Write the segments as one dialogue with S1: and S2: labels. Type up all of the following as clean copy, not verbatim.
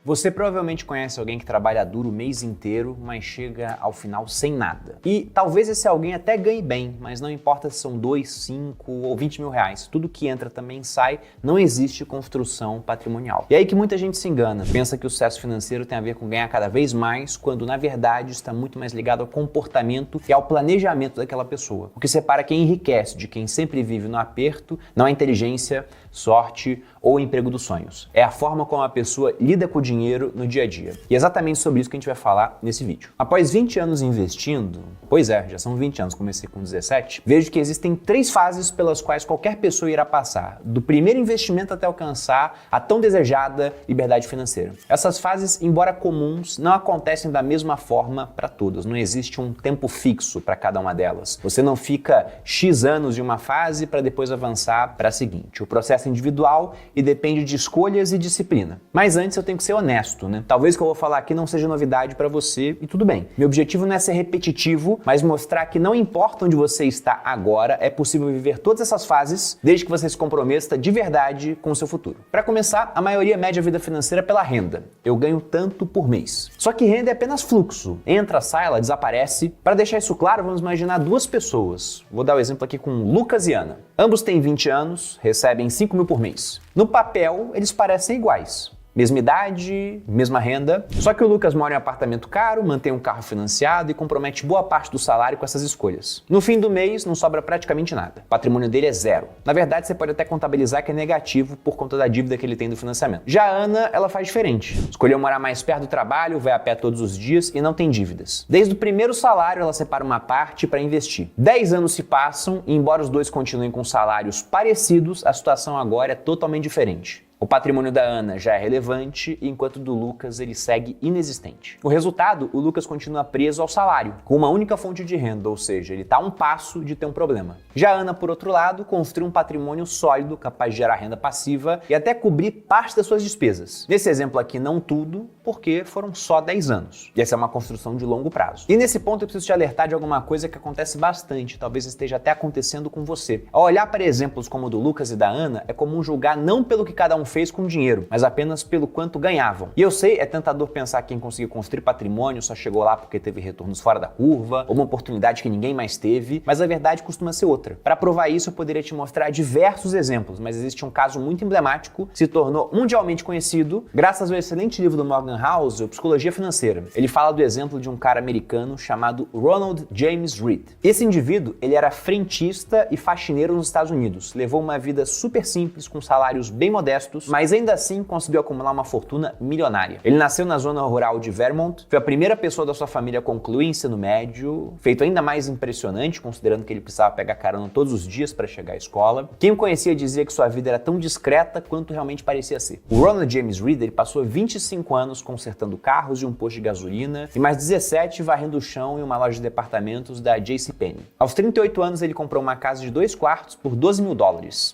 S1: Você provavelmente conhece alguém que trabalha duro o mês inteiro, mas chega ao final sem nada. E talvez esse alguém até ganhe bem, mas não importa se são 2, 5 ou 20 mil reais. Tudo que entra também sai, não existe construção patrimonial. E aí que muita gente se engana, pensa que o sucesso financeiro tem a ver com ganhar cada vez mais, quando na verdade está muito mais ligado ao comportamento e ao planejamento daquela pessoa. O que separa quem enriquece de quem sempre vive no aperto não é inteligência, sorte ou emprego dos sonhos. É a forma como a pessoa lida com o dinheiro no dia a dia. E é exatamente sobre isso que a gente vai falar nesse vídeo. Após 20 anos investindo, pois é, já são 20 anos, comecei com 17, vejo que existem 3 fases pelas quais qualquer pessoa irá passar, do primeiro investimento até alcançar a tão desejada liberdade financeira. Essas fases, embora comuns, não acontecem da mesma forma para todas. Não existe um tempo fixo para cada uma delas. Você não fica X anos de uma fase para depois avançar para a seguinte. O processo é individual e depende de escolhas e disciplina. Mas antes eu tenho que ser honesto, né? Talvez o que eu vou falar aqui não seja novidade para você e tudo bem. Meu objetivo não é ser repetitivo, mas mostrar que não importa onde você está agora, é possível viver todas essas fases desde que você se comprometa de verdade com o seu futuro. Para começar, a maioria mede a vida financeira pela renda. Eu ganho tanto por mês. Só que renda é apenas fluxo. Entra, sai, ela desaparece. Para deixar isso claro, vamos imaginar 2 pessoas. Vou dar o exemplo aqui com Lucas e Ana. Ambos têm 20 anos, recebem 5 mil por mês. No papel, eles parecem iguais. Mesma idade, mesma renda. Só que o Lucas mora em um apartamento caro, mantém um carro financiado e compromete boa parte do salário com essas escolhas. No fim do mês, não sobra praticamente nada. O patrimônio dele é 0. Na verdade, você pode até contabilizar que é negativo por conta da dívida que ele tem do financiamento. Já a Ana, ela faz diferente. Escolheu morar mais perto do trabalho, vai a pé todos os dias e não tem dívidas. Desde o primeiro salário, ela separa uma parte para investir. 10 anos se passam e, embora os dois continuem com salários parecidos, a situação agora é totalmente diferente. O patrimônio da Ana já é relevante, enquanto o do Lucas ele segue inexistente. O resultado, o Lucas continua preso ao salário, com uma única fonte de renda, ou seja, ele está a um passo de ter um problema. Já a Ana, por outro lado, construiu um patrimônio sólido, capaz de gerar renda passiva e até cobrir parte das suas despesas. Nesse exemplo aqui, não tudo, porque foram só 10 anos. E essa é uma construção de longo prazo. E nesse ponto eu preciso te alertar de alguma coisa que acontece bastante, talvez esteja até acontecendo com você. Ao olhar para exemplos como o do Lucas e da Ana, é comum julgar não pelo que cada um fez com dinheiro, mas apenas pelo quanto ganhavam. E eu sei, é tentador pensar que quem conseguiu construir patrimônio só chegou lá porque teve retornos fora da curva, ou uma oportunidade que ninguém mais teve, mas a verdade costuma ser outra. Para provar isso, eu poderia te mostrar diversos exemplos, mas existe um caso muito emblemático que se tornou mundialmente conhecido graças ao excelente livro do Morgan Housel, Psicologia Financeira. Ele fala do exemplo de um cara americano chamado Ronald James Reed. Esse indivíduo, ele era frentista e faxineiro nos Estados Unidos, levou uma vida super simples, com salários bem modestos, mas ainda assim conseguiu acumular uma fortuna milionária. Ele nasceu na zona rural de Vermont, foi a primeira pessoa da sua família a concluir ensino médio, feito ainda mais impressionante, considerando que ele precisava pegar carona todos os dias para chegar à escola. Quem o conhecia dizia que sua vida era tão discreta quanto realmente parecia ser. O Ronald James Reed ele passou 25 anos consertando carros em um posto de gasolina e mais 17 varrendo o chão em uma loja de departamentos da JCPenney. Aos 38 anos ele comprou uma casa de 2 quartos por $12 mil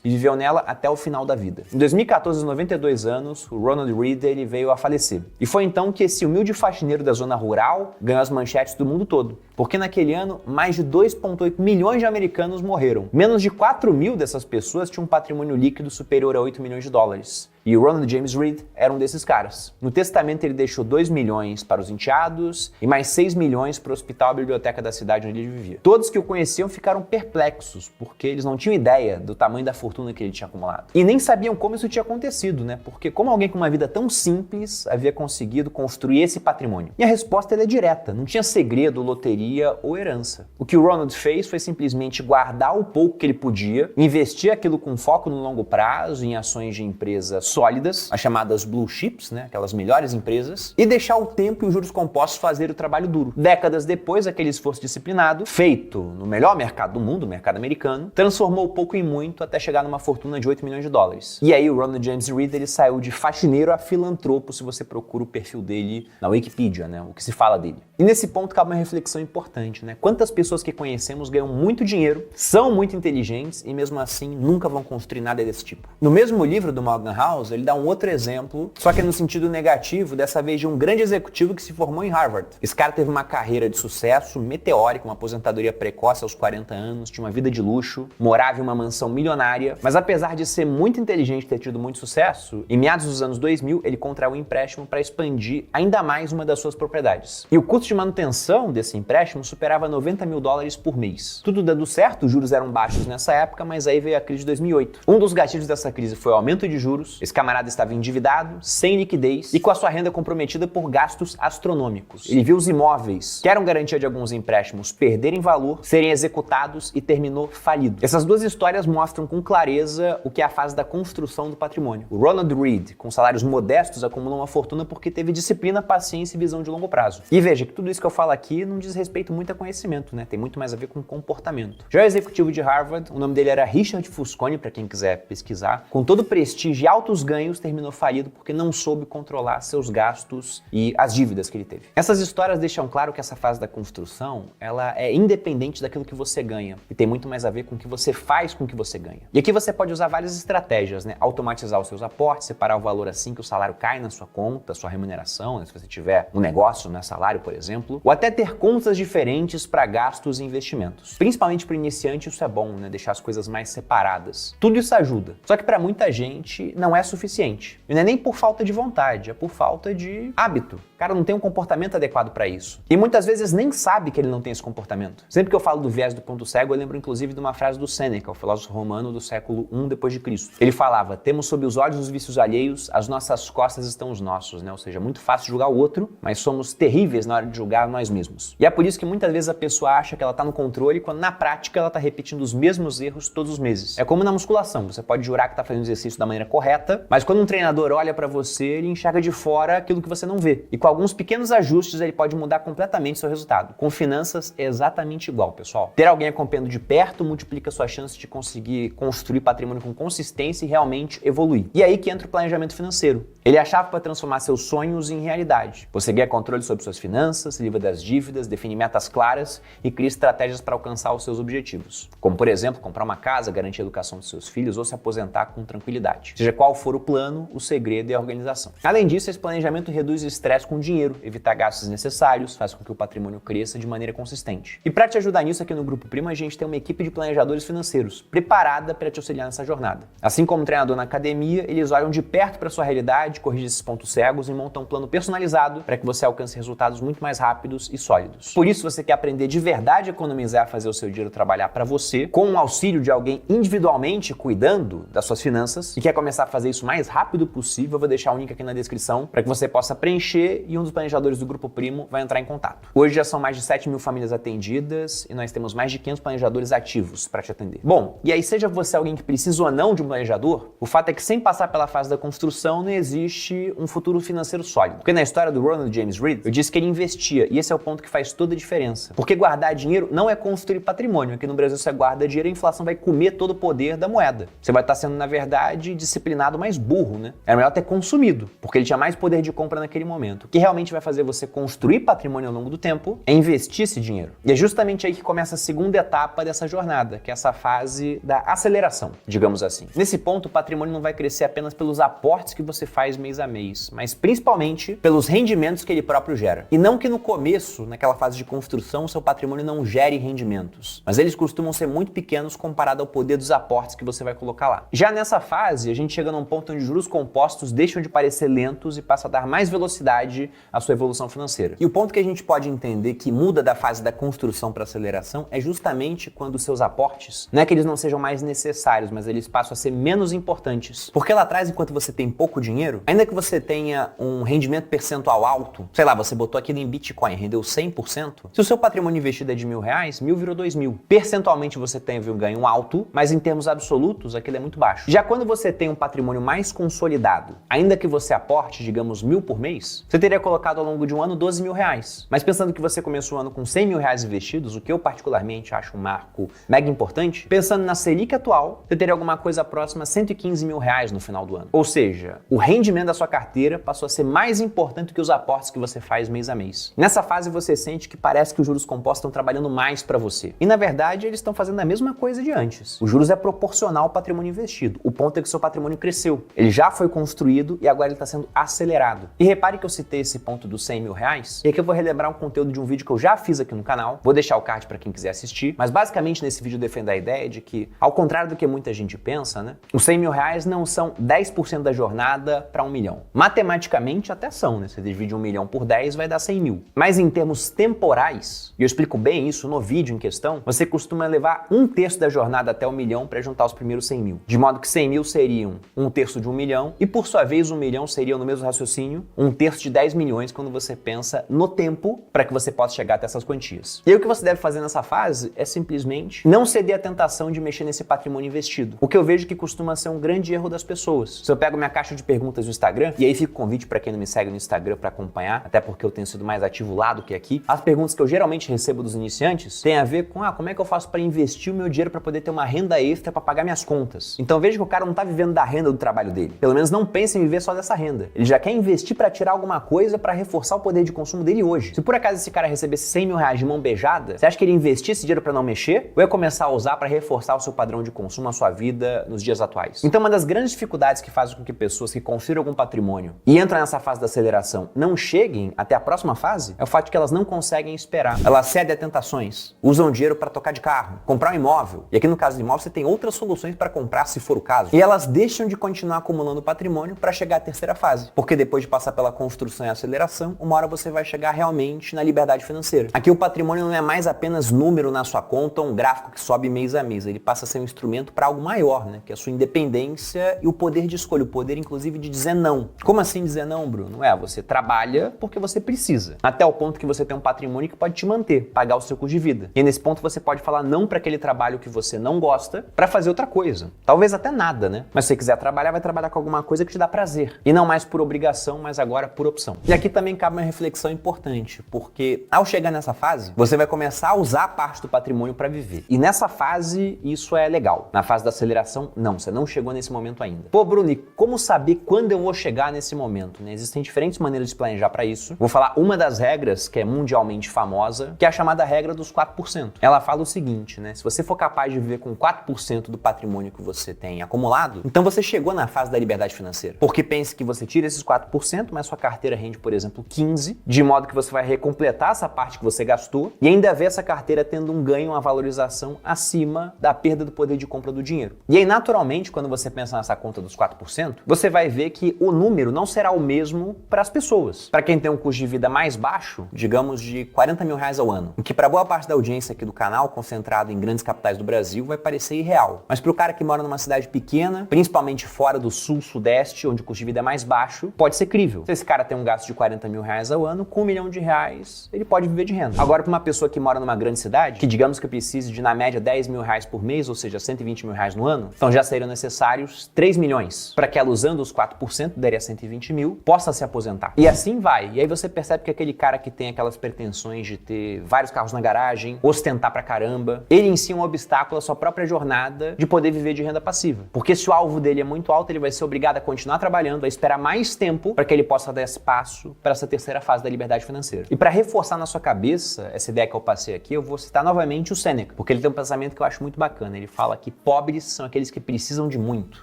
S1: e viveu nela até o final da vida. Em 2014, aos 92 anos, o Ronald Reed ele veio a falecer. E foi então que esse humilde faxineiro da zona rural ganhou as manchetes do mundo todo. Porque naquele ano, mais de 2,8 milhões de americanos morreram. Menos de 4 mil dessas pessoas tinham um patrimônio líquido superior a $8 milhões. E o Ronald James Reed era um desses caras. No testamento ele deixou 2 milhões para os enteados e mais 6 milhões para o hospital e biblioteca da cidade onde ele vivia. Todos que o conheciam ficaram perplexos, porque eles não tinham ideia do tamanho da fortuna que ele tinha acumulado. E nem sabiam como isso tinha acontecido, né? Porque como alguém com uma vida tão simples havia conseguido construir esse patrimônio? E a resposta é direta, não tinha segredo, loteria ou herança. O que o Ronald fez foi simplesmente guardar o pouco que ele podia, investir aquilo com foco no longo prazo, em ações de empresas sólidas, as chamadas blue chips, né, aquelas melhores empresas, e deixar o tempo e os juros compostos fazer o trabalho duro. Décadas depois, aquele esforço disciplinado, feito no melhor mercado do mundo, o mercado americano, transformou pouco em muito até chegar numa fortuna de $8 milhões. E aí o Ronald James Reed ele saiu de faxineiro a filantropo se você procura o perfil dele na Wikipedia, né, o que se fala dele. E nesse ponto cabe uma reflexão importante. importante, né? Quantas pessoas que conhecemos ganham muito dinheiro, são muito inteligentes e mesmo assim nunca vão construir nada desse tipo. No mesmo livro do Morgan House, ele dá um outro exemplo, só que no sentido negativo, dessa vez de um grande executivo que se formou em Harvard. Esse cara teve uma carreira de sucesso meteórica, uma aposentadoria precoce aos 40 anos, tinha uma vida de luxo, morava em uma mansão milionária, mas apesar de ser muito inteligente e ter tido muito sucesso, em meados dos anos 2000 ele contraiu um empréstimo para expandir ainda mais uma das suas propriedades. E o custo de manutenção desse empréstimo superava $90 mil por mês. Tudo dando certo, os juros eram baixos nessa época, mas aí veio a crise de 2008. Um dos gatilhos dessa crise foi o aumento de juros, esse camarada estava endividado, sem liquidez e com a sua renda comprometida por gastos astronômicos. Ele viu os imóveis, que eram garantia de alguns empréstimos, perderem valor, serem executados e terminou falido. Essas duas histórias mostram com clareza o que é a fase da construção do patrimônio. O Ronald Read, com salários modestos, acumulou uma fortuna porque teve disciplina, paciência e visão de longo prazo. E veja que tudo isso que eu falo aqui não diz respeito muito a conhecimento, né? Tem muito mais a ver com comportamento. Já o executivo de Harvard, o nome dele era Richard Fusconi, para quem quiser pesquisar, com todo o prestígio e altos ganhos, terminou falido porque não soube controlar seus gastos e as dívidas que ele teve. Essas histórias deixam claro que essa fase da construção, ela é independente daquilo que você ganha e tem muito mais a ver com o que você faz com o que você ganha. E aqui você pode usar várias estratégias, né? Automatizar os seus aportes, separar o valor assim que o salário cai na sua conta, sua remuneração, né? Se você tiver um negócio, né? Salário, por exemplo, ou até ter contas diferentes para gastos e investimentos. Principalmente para iniciante isso é bom, né? Deixar as coisas mais separadas. Tudo isso ajuda. Só que para muita gente não é suficiente. E não é nem por falta de vontade, é por falta de hábito. O cara não tem um comportamento adequado para isso. E muitas vezes nem sabe que ele não tem esse comportamento. Sempre que eu falo do viés do ponto cego, eu lembro inclusive de uma frase do Sêneca, o filósofo romano do século I depois de Cristo. Ele falava: temos sob os olhos os vícios alheios, as nossas costas estão os nossos, né? Ou seja, é muito fácil julgar o outro, mas somos terríveis na hora de julgar nós mesmos. E é por isso que muitas vezes a pessoa acha que ela tá no controle, quando na prática ela tá repetindo os mesmos erros todos os meses. É como na musculação, você pode jurar que tá fazendo o exercício da maneira correta, mas quando um treinador olha para você, ele enxerga de fora aquilo que você não vê. E com alguns pequenos ajustes, ele pode mudar completamente seu resultado. Com finanças é exatamente igual, pessoal. Ter alguém acompanhando de perto multiplica sua chance de conseguir construir patrimônio com consistência e realmente evoluir. E aí que entra o planejamento financeiro. Ele é a chave para transformar seus sonhos em realidade. Você ganha controle sobre suas finanças, se livra das dívidas, define metas claras e cria estratégias para alcançar os seus objetivos. Como, por exemplo, comprar uma casa, garantir a educação dos seus filhos ou se aposentar com tranquilidade. Seja qual for o plano, o segredo é a organização. Além disso, esse planejamento reduz o estresse com dinheiro, evita gastos desnecessários, faz com que o patrimônio cresça de maneira consistente. E para te ajudar nisso, aqui no Grupo Primo, a gente tem uma equipe de planejadores financeiros preparada para te auxiliar nessa jornada. Assim como um treinador na academia, eles olham de perto para sua realidade, corrigem esses pontos cegos e montam um plano personalizado para que você alcance resultados muito mais rápidos e sólidos. Por isso, você quer aprender de verdade a economizar, fazer o seu dinheiro trabalhar para você, com o auxílio de alguém individualmente cuidando das suas finanças e quer começar a fazer isso o mais rápido possível, eu vou deixar o link aqui na descrição para que você possa preencher e um dos planejadores do Grupo Primo vai entrar em contato. Hoje já são mais de 7 mil famílias atendidas e nós temos mais de 500 planejadores ativos para te atender. Bom, e aí seja você alguém que precisa ou não de um planejador, o fato é que sem passar pela fase da construção não existe um futuro financeiro sólido. Porque na história do Ronald James Read, eu disse que ele investia e esse é o ponto que faz toda a diferença. Porque guardar dinheiro não é construir patrimônio. Aqui no Brasil você guarda dinheiro e a inflação vai comer todo o poder da moeda. Você vai estar sendo, na verdade, disciplinado, mas burro, né? Era melhor ter consumido, porque ele tinha mais poder de compra naquele momento. O que realmente vai fazer você construir patrimônio ao longo do tempo é investir esse dinheiro. E é justamente aí que começa a segunda etapa dessa jornada, que é essa fase da aceleração, digamos assim. Nesse ponto, o patrimônio não vai crescer apenas pelos aportes que você faz mês a mês, mas principalmente pelos rendimentos que ele próprio gera. E não que no começo, naquela fase de construção, seu patrimônio não gere rendimentos, mas eles costumam ser muito pequenos comparado ao poder dos aportes que você vai colocar lá. Já nessa fase, a gente chega num ponto onde juros compostos deixam de parecer lentos e passa a dar mais velocidade à sua evolução financeira. E o ponto que a gente pode entender que muda da fase da construção para aceleração é justamente quando os seus aportes, não é que eles não sejam mais necessários, mas eles passam a ser menos importantes. Porque lá atrás, enquanto você tem pouco dinheiro, ainda que você tenha um rendimento percentual alto, sei lá, você botou aquilo em Bitcoin, rendeu 100%, se o seu patrimônio investido é de R$1.000, 1.000 virou 2.000. Percentualmente você teve um ganho alto, mas em termos absolutos aquilo é muito baixo. Já quando você tem um patrimônio mais consolidado, ainda que você aporte, digamos, 1.000 por mês, você teria colocado ao longo de um ano R$12.000. Mas pensando que você começou o ano com R$100.000 investidos, o que eu particularmente acho um marco mega importante, pensando na Selic atual, você teria alguma coisa próxima a R$115.000 no final do ano. Ou seja, o rendimento da sua carteira passou a ser mais importante do que os aportes que você faz mês a mês. Nessa fase você sente que parece que os juros compostos estão trabalhando mais para você. E na verdade, eles estão fazendo a mesma coisa de antes. Os juros é proporcional ao patrimônio investido. O ponto é que o seu patrimônio cresceu. Ele já foi construído e agora ele está sendo acelerado. E repare que eu citei esse ponto dos 100 mil reais, e aqui eu vou relembrar um conteúdo de um vídeo que eu já fiz aqui no canal. Vou deixar o card para quem quiser assistir. Mas basicamente nesse vídeo eu defendo a ideia de que, ao contrário do que muita gente pensa, né? Os 100 mil reais não são 10% da jornada para 1 milhão. Matematicamente até são, né? Você divide 1 milhão por 10 vai dar 100 mil. Mas em termos temporais, e eu explico bem isso no vídeo em questão, você costuma levar 1/3 da jornada até 1 milhão para juntar os primeiros 100 mil. De modo que 100 mil seriam 1/3 de 1 milhão e por sua vez 1 milhão seriam, no mesmo raciocínio, 1/3 de 10 milhões quando você pensa no tempo para que você possa chegar até essas quantias. E aí o que você deve fazer nessa fase é simplesmente não ceder à tentação de mexer nesse patrimônio investido. O que eu vejo que costuma ser um grande erro das pessoas. Se eu pego minha caixa de perguntas no Instagram, e aí fica o convite para quem não me segue no Instagram para acompanhar, até porque eu tenho sido mais ativo lá do que aqui, as perguntas que eu geralmente recebo dos iniciantes têm a ver com como é que eu faço para investir o meu dinheiro para poder ter uma renda extra para pagar minhas contas. Então veja que o cara não está vivendo da renda do trabalho dele. Pelo menos não pensa em viver só dessa renda. Ele já quer investir para tirar alguma coisa para reforçar o poder de consumo dele hoje. Se por acaso esse cara recebesse 100 mil reais de mão beijada, você acha que ele investir esse dinheiro para não mexer? Ou ia começar a usar para reforçar o seu padrão de consumo, a sua vida nos dias atuais? Então uma das grandes dificuldades que fazem com que pessoas que construíram algum patrimônio e entram nessa fase da aceleração não cheguem até a próxima fase é o fato de que elas não conseguem esperar. Elas cedem a tentações, usam dinheiro para tocar de carro, comprar um imóvel. E aqui no caso do imóvel você tem outras soluções para comprar se for o caso. E elas deixam de continuar acumulando patrimônio para chegar à terceira fase. Porque depois de passar pela construção e aceleração, uma hora você vai chegar realmente na liberdade financeira. Aqui o patrimônio não é mais apenas número na sua conta, um gráfico que sobe mês a mês. Ele passa a ser um instrumento para algo maior, né? Que é a sua independência e o poder de escolha, o poder inclusive de dizer não. Como assim dizer não, Bruno? Você trabalha porque você precisa. Até o ponto que você tem um patrimônio que pode te manter, pagar o seu custo de vida. E nesse ponto você pode falar não para aquele trabalho que você não gosta para fazer outra coisa. Talvez até nada, né? Mas se você quiser trabalhar, vai trabalhar com alguma coisa que te dá prazer. E não mais por obrigação, mas agora por opção. E aqui também cabe uma reflexão importante, porque ao chegar nessa fase, você vai começar a usar parte do patrimônio para viver. E nessa fase, isso é legal. Na fase da aceleração, não. Você não chegou nesse momento ainda. Pô, Bruno, e como saber quando eu vou chegar nesse momento, né? Existem diferentes maneiras de planejar para isso. Vou falar uma das regras que é mundialmente famosa, que é a chamada regra dos 4%. Ela fala o seguinte, né? Se você for capaz de viver com 4% do patrimônio que você tem acumulado, então você chegou na fase da liberdade financeira. Porque pense que você tira esses 4%, mas sua carteira rende, por exemplo, 15%, de modo que você vai recompletar essa parte que você gastou e ainda vê essa carteira tendo um ganho, uma valorização acima da perda do poder de compra do dinheiro. E aí, naturalmente, quando você pensa nessa conta dos 4%, você vai ver que o número não será o mesmo para as pessoas. Para quem tem um custo de vida mais baixo, digamos de 40 mil reais ao ano, o que para boa parte da audiência aqui do canal, concentrado em grandes capitais do Brasil, vai parecer irreal. Mas para o cara que mora numa cidade pequena, principalmente fora do sul, sudeste, onde o custo de vida é mais baixo, pode ser crível. Se esse cara tem um gasto de 40 mil reais ao ano, com 1 milhão de reais, ele pode viver de renda. Agora, para uma pessoa que mora numa grande cidade, que digamos que precise de, na média, 10 mil reais por mês, ou seja, 120 mil reais no ano, então já seriam necessários 3 milhões para que ela, usando os 4%, daria 120 mil, possa se aposentar. E assim vai. E aí você percebe que aquele cara que tem aquelas pretensões de ter vários carros na garagem, ostentar pra caramba, ele em si é um obstáculo à sua própria jornada de poder viver de renda passiva. Porque se o alvo dele é muito alto, ele vai ser obrigado a continuar trabalhando, a esperar mais tempo para que ele possa dar espaço para essa terceira fase da liberdade financeira. E para reforçar na sua cabeça essa ideia que eu passei aqui, eu vou citar novamente o Sêneca, porque ele tem um pensamento que eu acho muito bacana. Ele fala que pobres são aqueles que precisam de muito.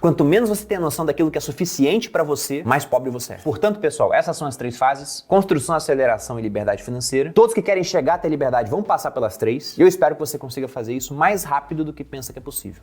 S1: Quanto menos você tem a noção daquilo que é suficiente para você, mais pobre você é. Portanto, pessoal, essas são as 3 fases: construção, aceleração e liberdade financeira. Todos que querem chegar até a liberdade vão passar pelas 3, e eu espero que você consiga fazer isso mais rápido do que pensa que é possível.